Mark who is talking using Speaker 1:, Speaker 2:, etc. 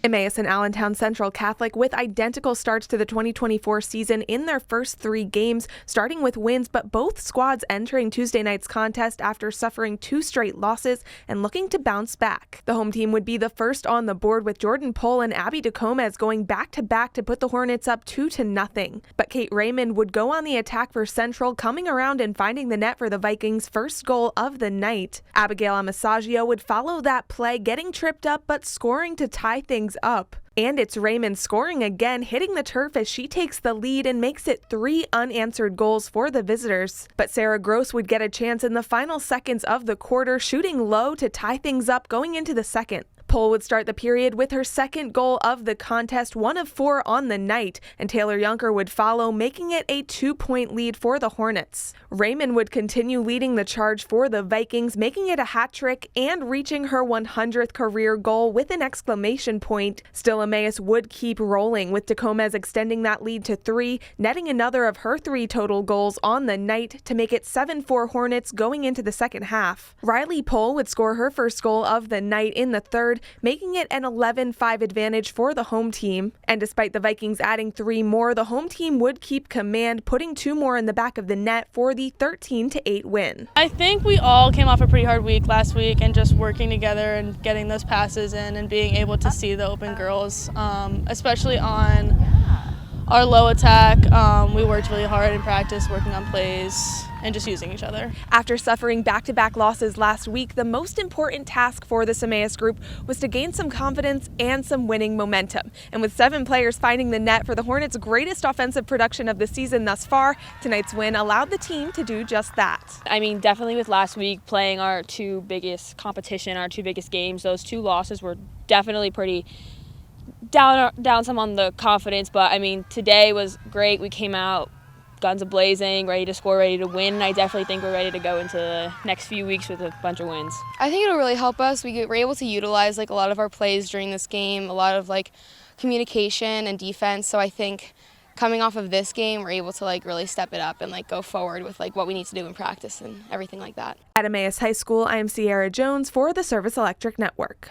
Speaker 1: Emmaus and Allentown Central Catholic with identical starts to the 2024 season in their first 3 games, starting with wins, but both squads entering Tuesday night's contest after suffering 2 straight losses and looking to bounce back. The home team would be the first on the board, with Jordan Pohl and Abby DeComez going back-to-back to put the Hornets up 2-0. But Kate Raymond would go on the attack for Central, coming around and finding the net for the Vikings' first goal of the night. Abigail Amasagio would follow that play, getting tripped up but scoring to tie things up. And it's Raymond scoring again, hitting the turf as she takes the lead and makes it 3 unanswered goals for the visitors. But Sarah Gross would get a chance in the final seconds of the quarter, shooting low to tie things up going into the second. Pohl would start the period with her second goal of the contest, 1 of 4 on the night, and Taylor Yunker would follow, making it a 2-point lead for the Hornets. Raymond would continue leading the charge for the Vikings, making it a hat trick and reaching her 100th career goal with an exclamation point. Still, Emmaus would keep rolling, with DeComez extending that lead to 3, netting another of her 3 total goals on the night to make it 7-4 Hornets going into the second half. Riley Pohl would score her first goal of the night in the third, making it an 11-5 advantage for the home team. And despite the Vikings adding 3 more, the home team would keep command, putting 2 more in the back of the net for the 13-8 win.
Speaker 2: I think we all came off a pretty hard week last week, and just working together and getting those passes in and being able to see the open girls, especially on our low attack. We worked really hard in practice, working on plays and just using each other.
Speaker 1: After suffering back-to-back losses last week, the most important task for the Emmaus group was to gain some confidence and some winning momentum. And with 7 players finding the net for the Hornets' greatest offensive production of the season thus far, tonight's win allowed the team to do just that.
Speaker 3: I mean, definitely with last week playing our 2 biggest competition, our 2 biggest games, those 2 losses were definitely pretty down some on the confidence, but I mean, today was great. We came out guns a-blazing, ready to score, ready to win, and I definitely think we're ready to go into the next few weeks with a bunch of wins.
Speaker 4: I think it'll really help us. We were able to utilize a lot of our plays during this game, a lot of communication and defense, so I think coming off of this game, we're able to really step it up and go forward with what we need to do in practice and everything like that.
Speaker 1: At Emmaus High School, I am Sierra Jones for the Service Electric Network.